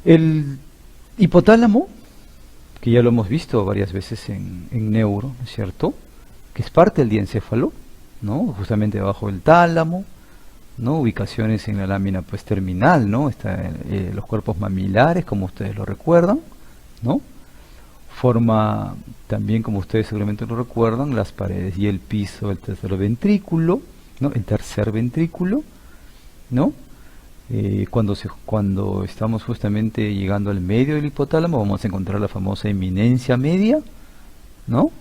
El hipotálamo, que ya lo hemos visto varias veces en neuro, ¿no es cierto? Que es parte del diencéfalo, ¿no? Justamente debajo del tálamo, ¿no? Ubicaciones en la lámina pues terminal, ¿no? Están los cuerpos mamilares, como ustedes lo recuerdan, ¿no? Forma también, como ustedes seguramente lo recuerdan, las paredes y el piso del tercer ventrículo, ¿no? El tercer ventrículo, ¿no? Cuando estamos justamente llegando al medio del hipotálamo, vamos a encontrar la famosa eminencia media, ¿no?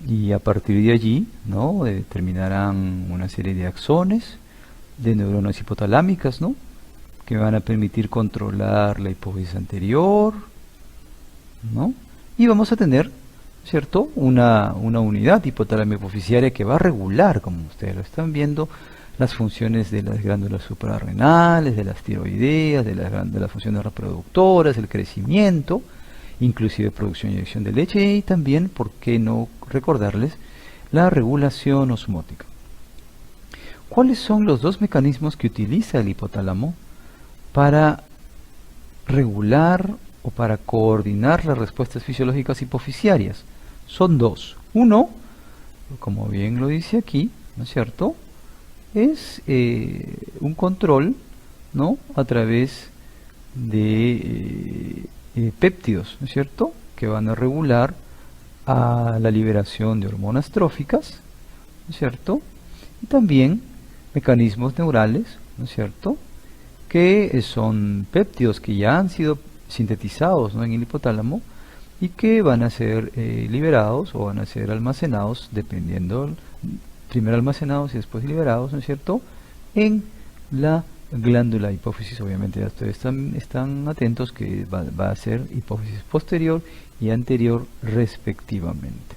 Y a partir de allí, ¿no? Terminarán una serie de axones, de neuronas hipotalámicas, ¿no? Que van a permitir controlar la hipófisis anterior, ¿no? Y vamos a tener, ¿cierto? Una unidad hipotalámica hipoficiaria que va a regular, como ustedes lo están viendo, las funciones de las glándulas suprarrenales, de las tiroideas, de las funciones reproductoras, el crecimiento, inclusive producción y eyección de leche, y también, ¿por qué no recordarles?, la regulación osmótica. ¿Cuáles son los dos mecanismos que utiliza el hipotálamo para regular o para coordinar las respuestas fisiológicas hipofisiarias? Son dos. Uno, como bien lo dice aquí, ¿no es cierto?, es un control, ¿no?, a través de péptidos, ¿no es cierto?, que van a regular a la liberación de hormonas tróficas, ¿no es cierto?, y también mecanismos neurales, ¿no es cierto?, que son péptidos que ya han sido sintetizados, ¿no?, en el hipotálamo, y que van a ser liberados o van a ser almacenados, dependiendo, primero almacenados y después liberados, ¿no es cierto?, en la glándula hipófisis. Obviamente ya ustedes están atentos que va a ser hipófisis posterior y anterior respectivamente.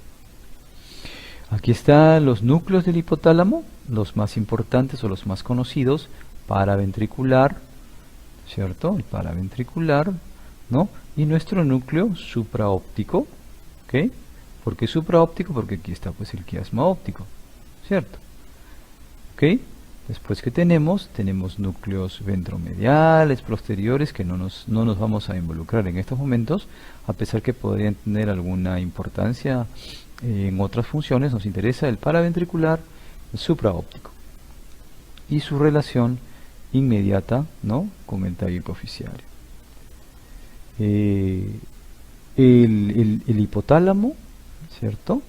Aquí están los núcleos del hipotálamo, los más importantes o los más conocidos: paraventricular, ¿cierto?, el paraventricular, ¿no?, y nuestro núcleo supraóptico, ¿ok? ¿Por qué supraóptico? Porque aquí está pues el quiasma óptico, ¿cierto? ¿Ok? Después que tenemos núcleos ventromediales, posteriores, que no nos vamos a involucrar en estos momentos, a pesar que podrían tener alguna importancia en otras funciones. Nos interesa el paraventricular, el supraóptico, y su relación inmediata, ¿no?, con el tallo hipofisiario. El hipotálamo, ¿cierto?,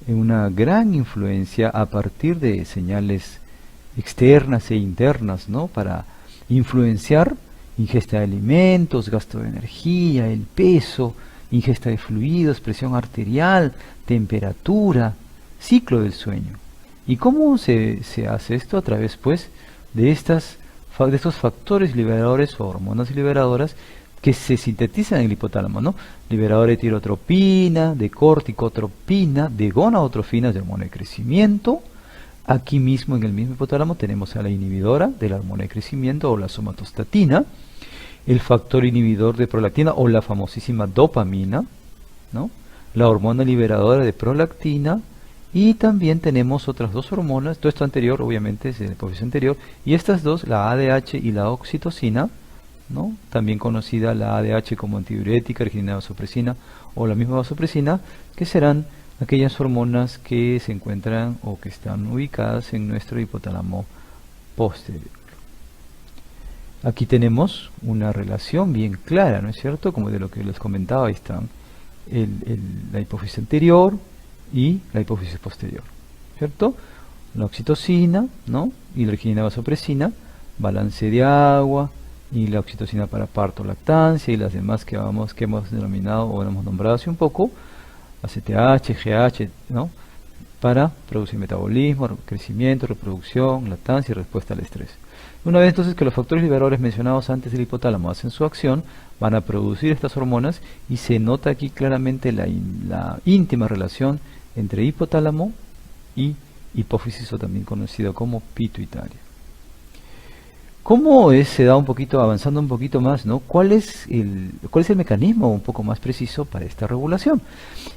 una gran influencia a partir de señales externas e internas, ¿no?, para influenciar ingesta de alimentos, gasto de energía, el peso, ingesta de fluidos, presión arterial, temperatura, ciclo del sueño. ¿Y cómo se hace esto? A través pues de estos factores liberadores o hormonas liberadoras que se sintetizan en el hipotálamo, ¿no? Liberador de tirotropina, de corticotropina, de gonadotrofinas, de hormona de crecimiento. Aquí mismo en el mismo hipotálamo tenemos a la inhibidora de la hormona de crecimiento, o la somatostatina, el factor inhibidor de prolactina, o la famosísima dopamina, ¿no?, la hormona liberadora de prolactina, y también tenemos otras dos hormonas. Todo esto anterior obviamente es de la hipófisis anterior, y estas dos, la ADH y la oxitocina, ¿no?, también conocida la ADH como antidiurética, arginina vasopresina, o la misma vasopresina, que serán aquellas hormonas que se encuentran o que están ubicadas en nuestro hipotálamo posterior. Aquí tenemos una relación bien clara, ¿no es cierto?, como de lo que les comentaba. Ahí están la hipófisis anterior y la hipófisis posterior, ¿cierto? La oxitocina, ¿no?, y la arginina vasopresina, balance de agua, y la oxitocina para parto, lactancia, y las demás que hemos denominado o hemos nombrado hace un poco, ACTH, GH, ¿no?, para producir metabolismo, crecimiento, reproducción, lactancia y respuesta al estrés. Una vez entonces que los factores liberadores mencionados antes del hipotálamo hacen su acción, van a producir estas hormonas, y se nota aquí claramente la íntima relación entre hipotálamo y hipófisis, o también conocido como pituitaria. ¿Cómo se da un poquito, avanzando un poquito más, ¿no? ¿Cuál es el mecanismo un poco más preciso para esta regulación?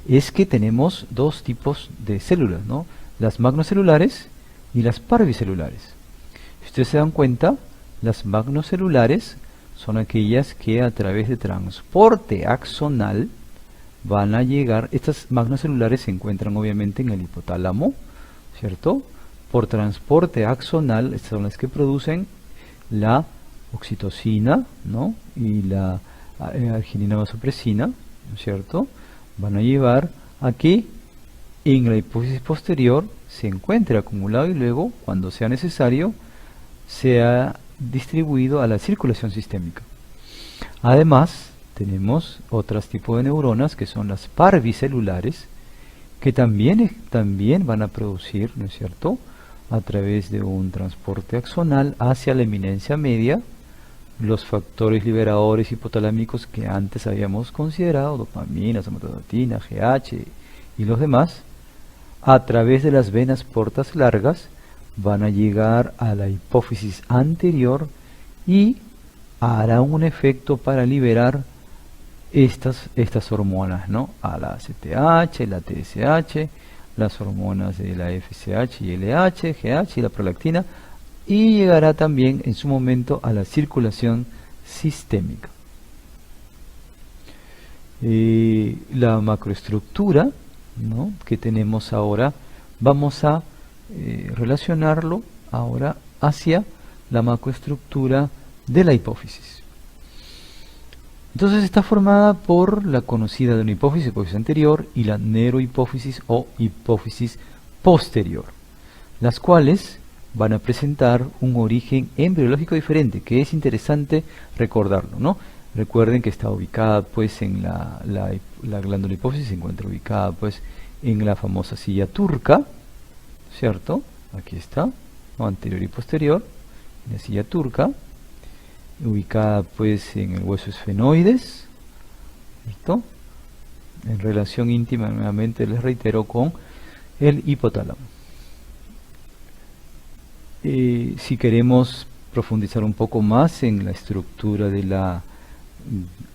Es que tenemos dos tipos de células, ¿no?, las magnocelulares y las parvicelulares. Si ustedes se dan cuenta, las magnocelulares son aquellas que a través de transporte axonal van a llegar. Estas magnocelulares se encuentran obviamente en el hipotálamo, ¿cierto? Por transporte axonal, estas son las que producen la oxitocina, ¿no? Y la arginina vasopresina, ¿no es cierto? Van a llevar a que en la hipófisis posterior se encuentre acumulado y luego, cuando sea necesario, sea distribuido a la circulación sistémica. Además, tenemos otros tipos de neuronas que son las parvicelulares, que también van a producir, ¿no es cierto?, a través de un transporte axonal hacia la eminencia media, los factores liberadores hipotalámicos que antes habíamos considerado, dopamina, somatostatina, GH y los demás, a través de las venas portas largas, van a llegar a la hipófisis anterior y harán un efecto para liberar estas hormonas, ¿no? A la ACTH, la TSH, las hormonas de la FSH y LH, GH y la prolactina, y llegará también en su momento a la circulación sistémica. La macroestructura, ¿no?, que tenemos ahora, vamos a relacionarlo ahora hacia la macroestructura de la hipófisis. Entonces está formada por la conocida de una hipófisis anterior y la neurohipófisis o hipófisis posterior, las cuales van a presentar un origen embriológico diferente, que es interesante recordarlo, ¿no? Recuerden que está ubicada pues en la glándula hipófisis, se encuentra ubicada pues en la famosa silla turca, ¿cierto? Aquí está, ¿no?, anterior y posterior, la silla turca, ubicada pues en el hueso esfenoides, ¿cierto?, en relación íntima, nuevamente les reitero, con el hipotálamo. Si queremos profundizar un poco más en la estructura de la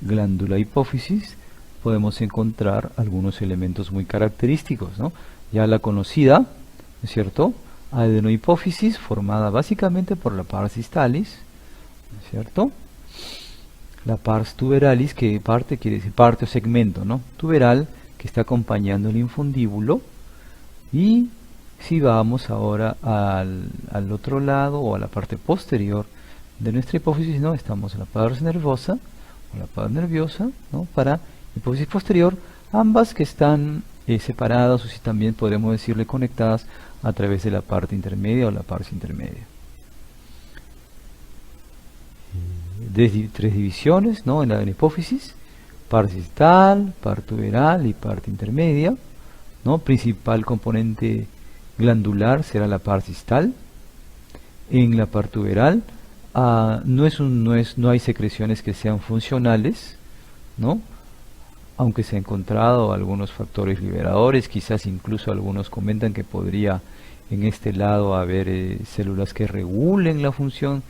glándula hipófisis, podemos encontrar algunos elementos muy característicos, ¿no? Ya la conocida, ¿no es cierto?, adenohipófisis, formada básicamente por la pars distalis, ¿no es cierto?, la pars tuberalis, que parte quiere decir parte o segmento, ¿no?, tuberal, que está acompañando el infundíbulo. Y si vamos ahora al otro lado o a la parte posterior de nuestra hipófisis, ¿no?, estamos en la pars nervosa o la pars nerviosa, ¿no?, para hipófisis posterior, ambas que están separadas, o si también podemos decirle conectadas a través de la parte intermedia o la pars intermedia. Tres divisiones, ¿no?, en la hipófisis: pars distal, pars tuberal y parte intermedia, ¿no? Principal componente glandular será la pars distal. En la parte tuberal no hay secreciones que sean funcionales, ¿no?, aunque se han encontrado algunos factores liberadores, quizás incluso algunos comentan que podría en este lado haber células que regulen la función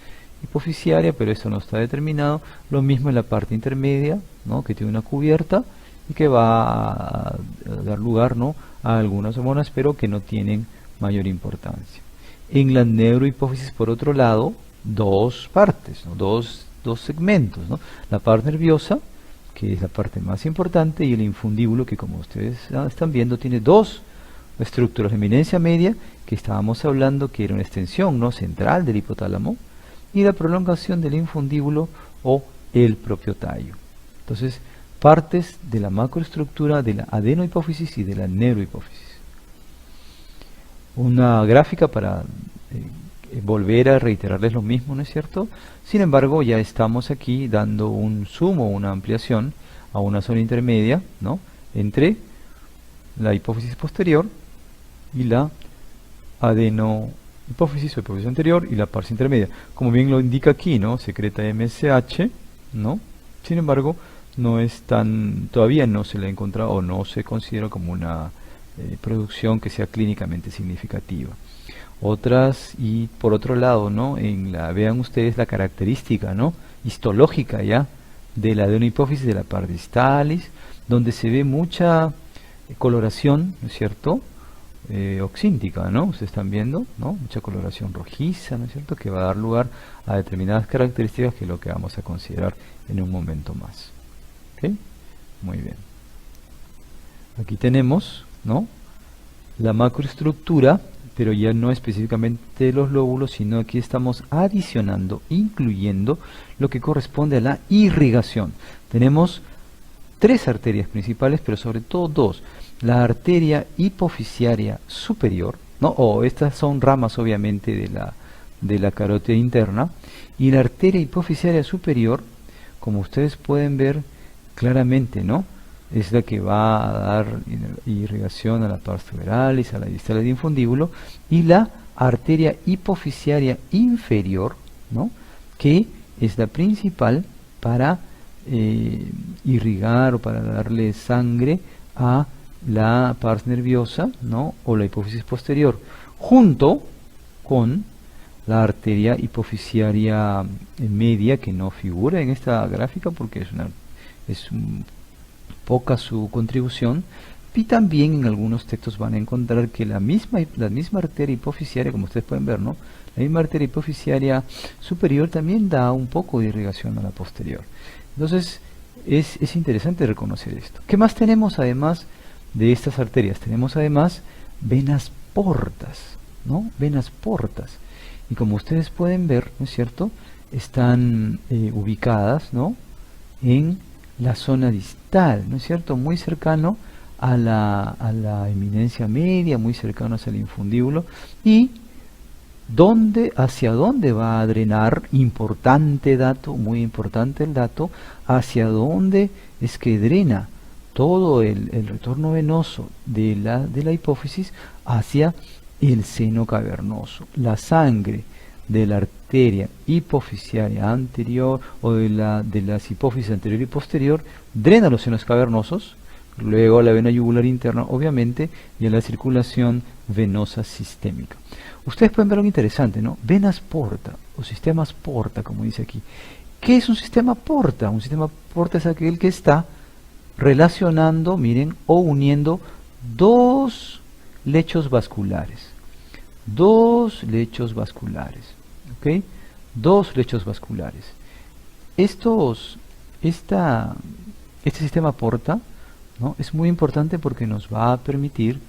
hipofisiaria, pero eso no está determinado. Lo mismo en la parte intermedia, ¿no?, que tiene una cubierta y que va a dar lugar, ¿no?, a algunas hormonas, pero que no tienen mayor importancia. En la neurohipófisis, por otro lado, dos partes, ¿no?, dos segmentos, ¿no?, la parte nerviosa, que es la parte más importante, y el infundíbulo, que como ustedes están viendo tiene dos estructuras: la eminencia media, que estábamos hablando que era una extensión, ¿no?, central del hipotálamo, y la prolongación del infundíbulo o el propio tallo. Entonces, partes de la macroestructura de la adenohipófisis y de la neurohipófisis. Una gráfica para volver a reiterarles lo mismo, ¿no es cierto? Sin embargo, ya estamos aquí dando un zoom o una ampliación a una zona intermedia, ¿no?, entre la hipófisis posterior y la adenohipófisis o hipófisis anterior y la pars intermedia. Como bien lo indica aquí, ¿no?, secreta MSH, ¿no? Sin embargo, todavía no se le ha encontrado o no se considera como una producción que sea clínicamente significativa. Otras, y por otro lado, ¿no?, vean ustedes la característica, ¿no?, histológica ya de la adenohipófisis de la pars distalis, donde se ve mucha coloración, ¿no es cierto?, oxíntica, ¿no? Ustedes están viendo, ¿no? Mucha coloración rojiza, ¿no es cierto? Que va a dar lugar a determinadas características que es lo que vamos a considerar en un momento más. ¿Ok? Muy bien. Aquí tenemos, ¿no?, la macroestructura, pero ya no específicamente de los lóbulos, sino aquí estamos adicionando, incluyendo lo que corresponde a la irrigación. Tenemos tres arterias principales, pero sobre todo dos. La arteria hipofisiaria superior, ¿no? O estas son ramas obviamente de la carótida interna, y la arteria hipofisiaria superior, como ustedes pueden ver claramente, ¿no?, es la que va a dar irrigación a la pars tuberalis, a la distal del infundíbulo, y la arteria hipofisiaria inferior, ¿no?, que es la principal para irrigar o para darle sangre a la pars nerviosa, ¿no?, o la hipófisis posterior, junto con la arteria hipofisiaria media, que no figura en esta gráfica porque es poca su contribución, y también en algunos textos van a encontrar que la misma arteria hipofisiaria, como ustedes pueden ver, ¿no?, la misma arteria hipofisiaria superior también da un poco de irrigación a la posterior. Entonces es interesante reconocer esto. ¿Qué más tenemos además de estas arterias? Tenemos además venas portas, ¿no?, venas portas, y como ustedes pueden ver, ¿no es cierto?, están ubicadas, ¿no?, en la zona distal, ¿no es cierto?, muy cercano a la eminencia media, muy cercanos al infundíbulo, y hacia dónde va a drenar, importante dato, muy importante el dato, hacia dónde es que drena todo el retorno venoso de la hipófisis hacia el seno cavernoso. La sangre de la arteria hipofisiaria anterior o de las hipófisis anterior y posterior drena los senos cavernosos, luego a la vena yugular interna, obviamente, y a la circulación venosa sistémica. Ustedes pueden ver algo interesante, ¿no? Venas porta o sistemas porta, como dice aquí. ¿Qué es un sistema porta? Un sistema porta es aquel que está relacionando, miren, o uniendo dos lechos vasculares. Dos lechos vasculares, ¿ok? Dos lechos vasculares. Este sistema porta, ¿no?, es muy importante porque nos va a permitir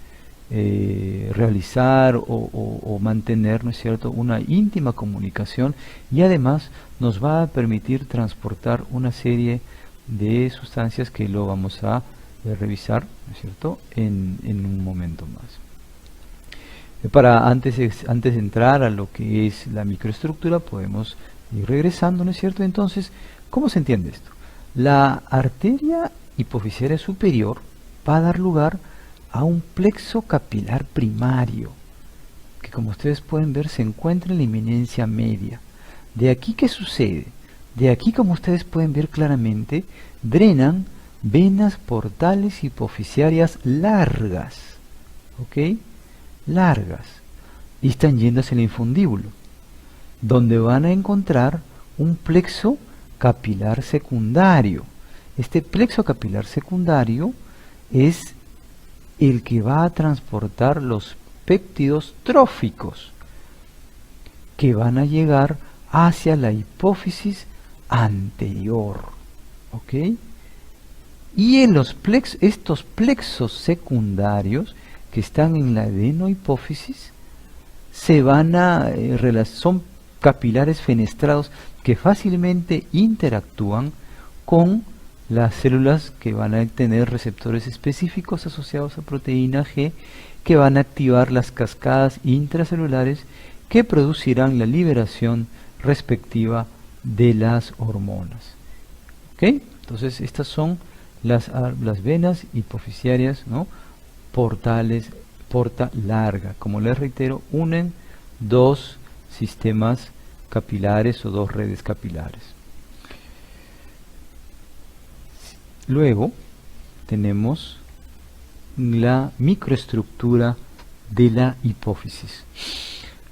realizar o mantener, ¿no es cierto?, una íntima comunicación, y además nos va a permitir transportar una serie de sustancias que lo vamos a revisar, ¿no es cierto?, en un momento más. Antes de entrar a lo que es la microestructura, podemos ir regresando, ¿no es cierto? Entonces, ¿cómo se entiende esto? La arteria hipofisiaria superior va a dar lugar a un plexo capilar primario, que como ustedes pueden ver se encuentra en la eminencia media. De aquí, ¿qué sucede? De aquí, como ustedes pueden ver claramente, drenan venas portales hipofisiarias largas, ¿ok?, largas, y están yendo hacia el infundíbulo, donde van a encontrar un plexo capilar secundario. Este plexo capilar secundario es el que va a transportar los péptidos tróficos que van a llegar hacia la hipófisis anterior, ¿ok? Y en estos plexos secundarios que están en la adenohipófisis son capilares fenestrados que fácilmente interactúan con las células que van a tener receptores específicos asociados a proteína G, que van a activar las cascadas intracelulares que producirán la liberación respectiva de las hormonas. ¿Ok? Entonces estas son las venas hipofisiarias, ¿no?, portales, porta larga. Como les reitero, unen dos sistemas capilares o dos redes capilares. Luego tenemos la microestructura de la hipófisis.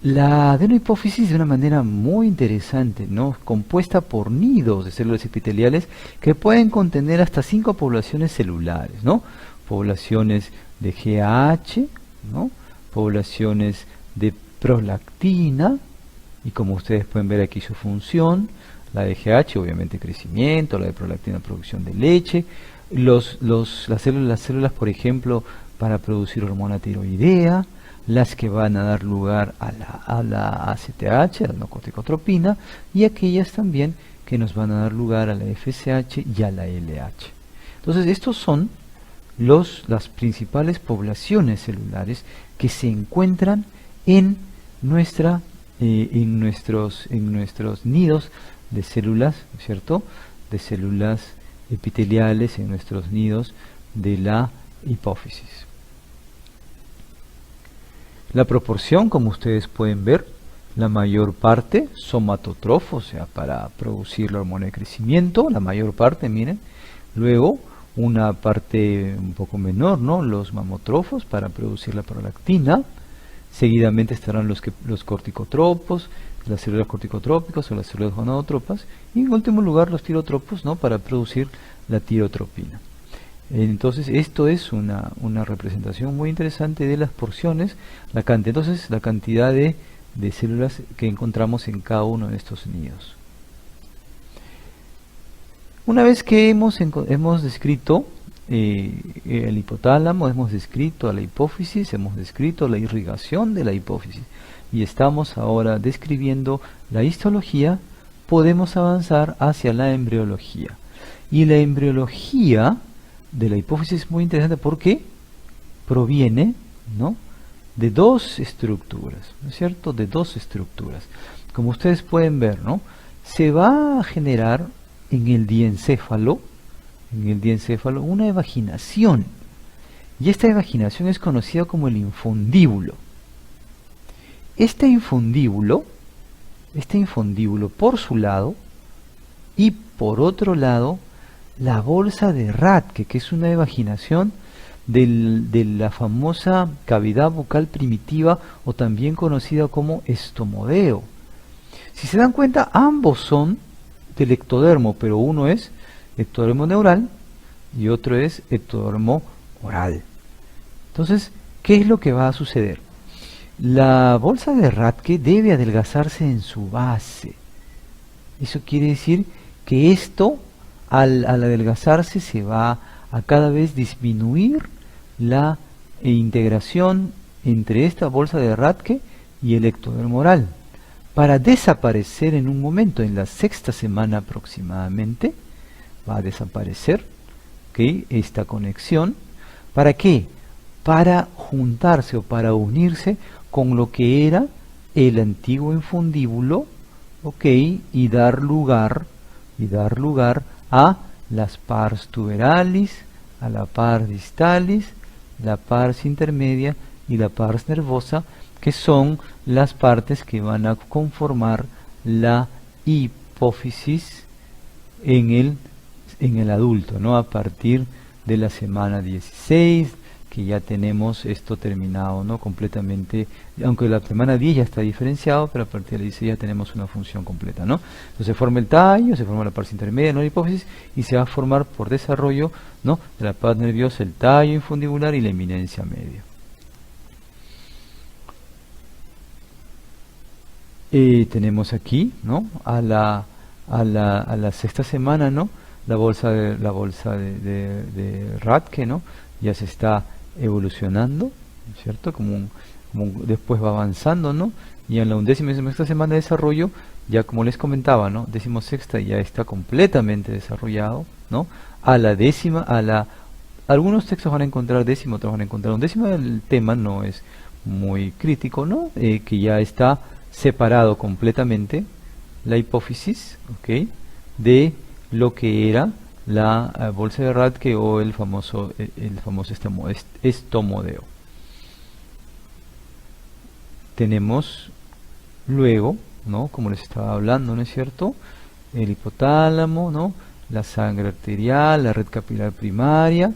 La adenohipófisis, de una manera muy interesante, ¿no?, compuesta por nidos de células epiteliales que pueden contener hasta 5 poblaciones celulares, ¿no?, poblaciones de GAH, ¿no?, poblaciones de prolactina, y como ustedes pueden ver aquí su función, la de GH obviamente crecimiento, la de prolactina producción de leche, las células por ejemplo para producir hormona tiroidea, las que van a dar lugar a la ACTH, a la corticotropina, y aquellas también que nos van a dar lugar a la FSH y a la LH. Entonces estos son las principales poblaciones celulares que se encuentran en nuestros nidos de células, ¿cierto? De células epiteliales, en nuestros nidos de la hipófisis. La proporción, como ustedes pueden ver, la mayor parte somatotrofos, o sea, para producir la hormona de crecimiento, la mayor parte, miren. Luego, una parte un poco menor, ¿no? Los mamotrofos para producir la prolactina. Seguidamente estarán los corticotropos, las células corticotrópicas o las células gonadotropas. Y en último lugar, los tirotropos, ¿no? Para producir la tirotropina. Entonces esto es una representación muy interesante de las porciones, la cantidad de células que encontramos en cada uno de estos nidos. Una vez que hemos descrito el hipotálamo, hemos descrito a la hipófisis, hemos descrito la irrigación de la hipófisis y estamos ahora describiendo la histología, podemos avanzar hacia la embriología. Y la embriología de la hipófisis es muy interesante porque proviene, ¿no?, de dos estructuras, ¿no es cierto? De dos estructuras. Como ustedes pueden ver, ¿no?, se va a generar en el diencéfalo una evaginación. Y esta evaginación es conocida como el infundíbulo. Este infundíbulo por su lado y por otro lado la bolsa de Rathke, que es una evaginación de la famosa cavidad bucal primitiva o también conocida como estomodeo. Si se dan cuenta, ambos son del ectodermo, pero uno es ectodermo neural y otro es ectodermo oral. Entonces, ¿qué es lo que va a suceder? La bolsa de Rathke debe adelgazarse en su base. Eso quiere decir que esto, al adelgazarse, se va a cada vez disminuir la integración entre esta bolsa de Rathke y el ectodermo oral, para desaparecer en un momento, en la sexta semana aproximadamente, va a desaparecer, ¿okay?, esta conexión. ¿Para qué? Para juntarse o para unirse con lo que era el antiguo infundíbulo, ¿ok?, y dar lugar a las pars tuberalis, a la pars distalis, la pars intermedia y la pars nervosa, que son las partes que van a conformar la hipófisis en el adulto, ¿no?, a partir de la semana 16, que ya tenemos esto terminado, ¿no?, completamente, aunque la semana 10 ya está diferenciado, pero a partir de la 16 ya tenemos una función completa, ¿no? Entonces se forma el tallo, se forma la parte intermedia, ¿no?, la hipófisis, y se va a formar por desarrollo, ¿no?, de la parte nerviosa, el tallo infundibular y la eminencia media. Tenemos aquí, ¿no?, a la sexta semana, ¿no?, la bolsa de Rathke, ¿no?, ya se está evolucionando, ¿cierto? Como después va avanzando, ¿no? Y en la 11ª semana de desarrollo, ya como les comentaba, ¿no?, 16ª ya está completamente desarrollado, ¿no? Algunos textos van a encontrar 10ª, otros van a encontrar 11ª, el tema no es muy crítico, ¿no? Que ya está separado completamente la hipófisis, ¿ok?, de lo que era la bolsa de Rathke o el famoso estomodeo. Tenemos luego, ¿no?, como les estaba hablando, ¿no es cierto?, el hipotálamo, ¿no?, la sangre arterial, la red capilar primaria,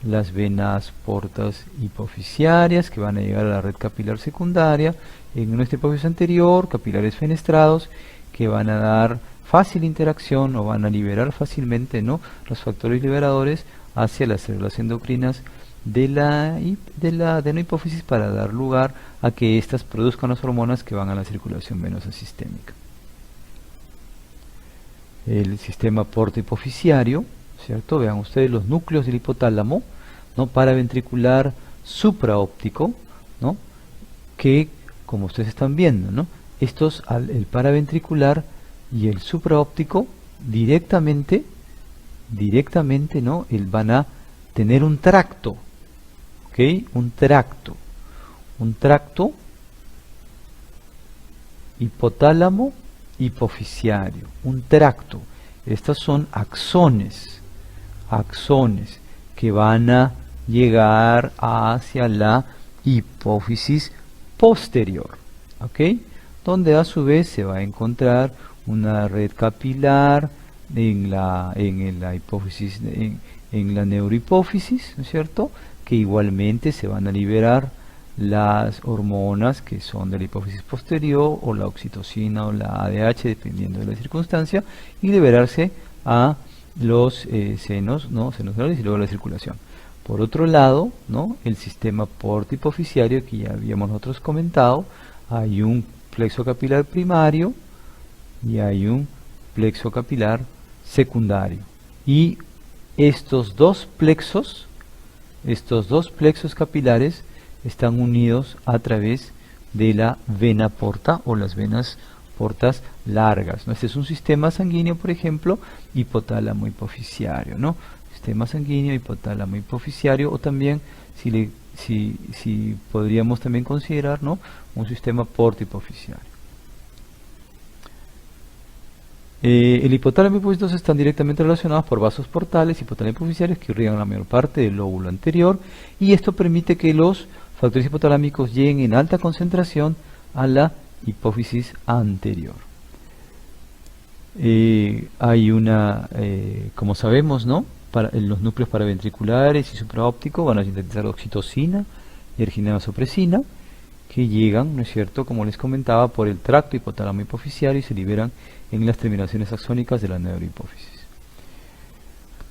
las venas portas hipofisiarias que van a llegar a la red capilar secundaria, en nuestra hipófisis anterior, capilares fenestrados que van a dar fácil interacción o van a liberar fácilmente, ¿no?, los factores liberadores hacia las células endocrinas de la adenohipófisis para dar lugar a que éstas produzcan las hormonas que van a la circulación venosa sistémica. El sistema portohipofisiario, ¿cierto? Vean ustedes los núcleos del hipotálamo, ¿no? Paraventricular supraóptico, ¿no? Que, como ustedes están viendo, ¿no? Estos, el paraventricular y el supraóptico, directamente, ¿no? Van a tener un tracto, ¿ok? Un tracto hipotálamo hipofisiario, un tracto. Estas son axones que van a llegar hacia la hipófisis posterior, ¿ok? Donde a su vez se va a encontrar una red capilar en la hipófisis, en la neurohipófisis, ¿no es cierto? Que igualmente se van a liberar las hormonas que son de la hipófisis posterior, o la oxitocina o la ADH, dependiendo de la circunstancia, y liberarse a los senos, ¿no? Senos orales y luego la circulación. Por otro lado, ¿no? El sistema portohipofisiario que ya habíamos nosotros comentado, hay un plexo capilar primario y hay un plexo capilar secundario. Y estos dos plexos capilares están unidos a través de la vena porta o las venas portas largas, ¿no? Este es un sistema sanguíneo, por ejemplo, hipotálamo hipofisiario, ¿no? Sistema sanguíneo hipotálamo hipofisiario, o también si podríamos también considerar, ¿no? Un sistema portohipofisiario. El hipotálamo y hipófisis están directamente relacionados por vasos portales hipotálamo hipofisiarios que irrigan la mayor parte del lóbulo anterior, y esto permite que los factores hipotalámicos lleguen en alta concentración a la hipófisis anterior. Hay una, como sabemos, ¿no? Los núcleos paraventriculares y supraópticos van a sintetizar oxitocina y erginatosopresina, que llegan, ¿no es cierto?, como les comentaba, por el tracto hipotálamo hipofisiario y se liberan en las terminaciones axónicas de la neurohipófisis.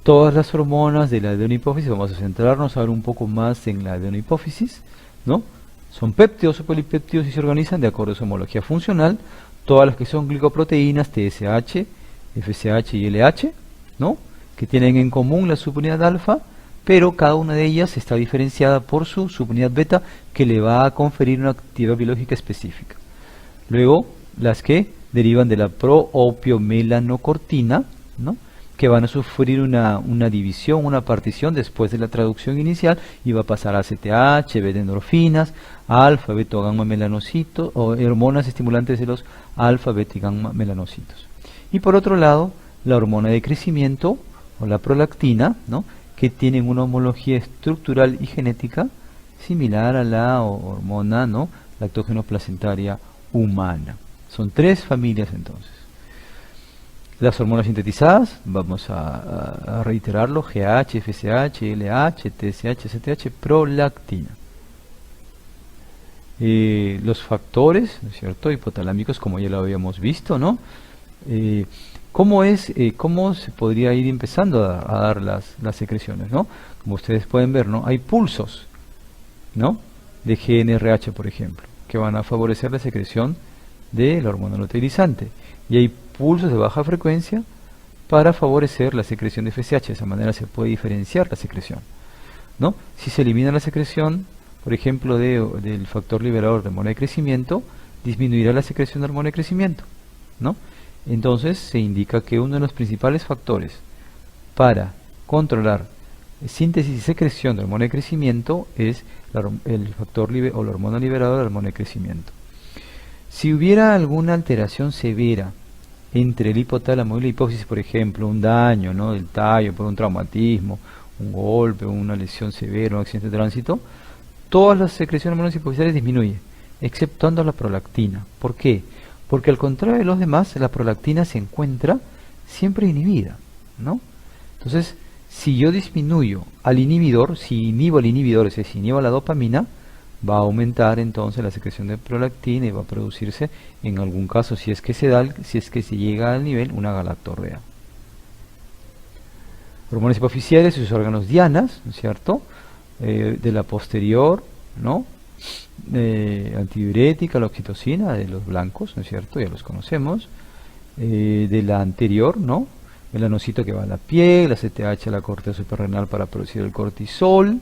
Todas las hormonas de la adenohipófisis, vamos a centrarnos ahora un poco más en la adenohipófisis, ¿no? Son péptidos o polipéptidos y se organizan de acuerdo a su homología funcional. Todas las que son glicoproteínas, TSH, FSH y LH, ¿no? Que tienen en común la subunidad alfa, pero cada una de ellas está diferenciada por su subunidad beta, que le va a conferir una actividad biológica específica. Luego, las que derivan de la proopiomelanocortina, ¿no? Que van a sufrir una división, una partición después de la traducción inicial, y va a pasar a ACTH, beta-endorfinas, alfa, beta, gamma melanocitos, o hormonas estimulantes de los alfa, beta y gamma melanocitos. Y por otro lado, la hormona de crecimiento, o la prolactina, ¿no? Que tienen una homología estructural y genética similar a la hormona, ¿no? Lactógeno-placentaria humana. Son tres familias entonces. Las hormonas sintetizadas, vamos a reiterarlo: GH, FSH, LH, TSH, CTH, prolactina. Los factores, ¿no es cierto?, hipotalámicos, como ya lo habíamos visto, ¿no? ¿Cómo se podría ir empezando a dar las secreciones, ¿no? Como ustedes pueden ver, ¿no? Hay pulsos, ¿no? De GnRH, por ejemplo, que van a favorecer la secreción de la hormona luteinizante. Y hay pulsos de baja frecuencia para favorecer la secreción de FSH. De esa manera se puede diferenciar la secreción, ¿no? Si se elimina la secreción, por ejemplo, del factor liberador de hormona de crecimiento, disminuirá la secreción de hormona de crecimiento, ¿no? Entonces se indica que uno de los principales factores para controlar síntesis y secreción de hormona de crecimiento es el factor o la hormona liberadora de hormona de crecimiento. Si hubiera alguna alteración severa entre el hipotálamo y la hipófisis, por ejemplo, un daño, ¿no?, del tallo por un traumatismo, un golpe, una lesión severa, un accidente de tránsito, todas las secreciones hormonales hipofisiales disminuyen, exceptuando la prolactina. ¿Por qué? Porque al contrario de los demás, la prolactina se encuentra siempre inhibida, ¿no? Entonces, si yo disminuyo al inhibidor, si inhibo al inhibidor, es decir, si inhibo la dopamina, va a aumentar entonces la secreción de prolactina y va a producirse, en algún caso, si es que se llega al nivel, una galactorrea. Hormonas hipofisiales y sus órganos dianas, ¿no es cierto? de la posterior, ¿no? Antidiurética, la oxitocina de los blancos, ¿no es cierto? Ya los conocemos. De la anterior, ¿no? El anocito que va a la piel, la CTH a la corteza suprarrenal para producir el cortisol,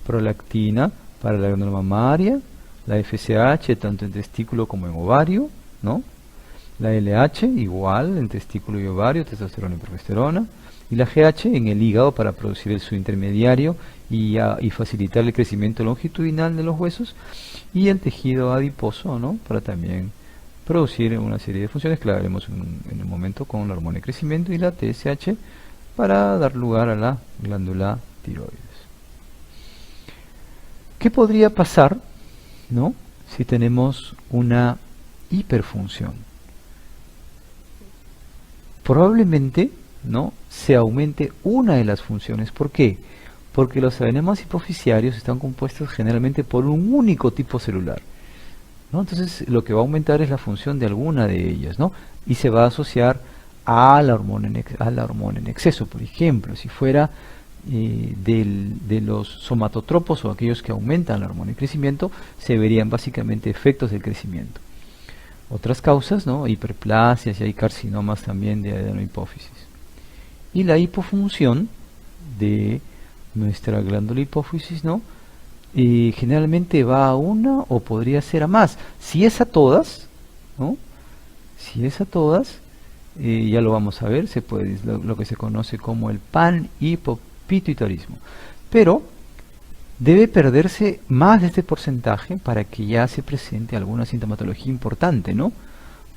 prolactina para la glándula mamaria, la FSH tanto en testículo como en ovario, ¿no? La LH igual en testículo y ovario, testosterona y progesterona, y la GH en el hígado para producir el subintermediario y facilitar el crecimiento longitudinal de los huesos, y el tejido adiposo, ¿no? Para también producir una serie de funciones que la veremos en el momento con la hormona de crecimiento, y la TSH para dar lugar a la glándula tiroides. ¿Qué podría pasar, ¿no? Si tenemos una hiperfunción? Probablemente, ¿no?, se aumente una de las funciones. ¿Por qué? Porque los adenemas hipoficiarios están compuestos generalmente por un único tipo celular, ¿no? Entonces lo que va a aumentar es la función de alguna de ellas, ¿no? Y se va a asociar a la hormona en exceso. Por ejemplo, si fuera de los somatotropos o aquellos que aumentan la hormona de crecimiento, se verían básicamente efectos del crecimiento. Otras causas, ¿no? Hiperplasias, y hay carcinomas también de adenohipófisis. Y la hipofunción de nuestra glándula hipófisis, ¿no? Generalmente va a una o podría ser a más. Si es a todas, ¿no? Si es a todas, ya lo vamos a ver, se puede, lo que se conoce como el panhipopituitarismo. Pero debe perderse más de este porcentaje para que ya se presente alguna sintomatología importante, ¿no?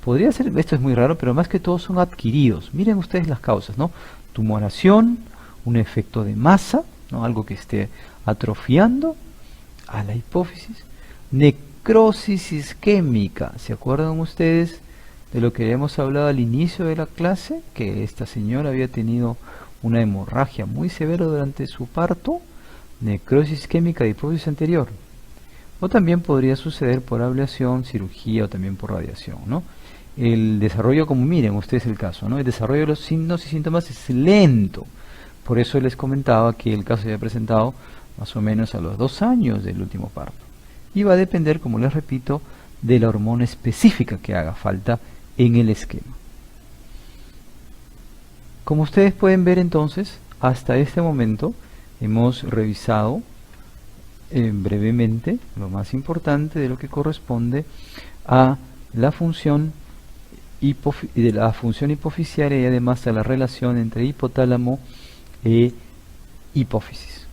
Podría ser, esto es muy raro, pero más que todo son adquiridos. Miren ustedes las causas, ¿no? Tumoración, un efecto de masa, ¿no? Algo que esté atrofiando a la hipófisis, necrosis isquémica. ¿Se acuerdan ustedes de lo que habíamos hablado al inicio de la clase? Que esta señora había tenido una hemorragia muy severa durante su parto, necrosis isquémica de hipófisis anterior. O también podría suceder por ablación, cirugía o también por radiación, ¿no? El desarrollo, como miren ustedes el caso, ¿no? El desarrollo de los signos y síntomas es lento. Por eso les comentaba que el caso se había presentado más o menos a los 2 años del último parto. Y va a depender, como les repito, de la hormona específica que haga falta en el esquema. Como ustedes pueden ver entonces, hasta este momento hemos revisado brevemente lo más importante de lo que corresponde a la función hipoficiaria y además a la relación entre hipotálamo e hipófisis.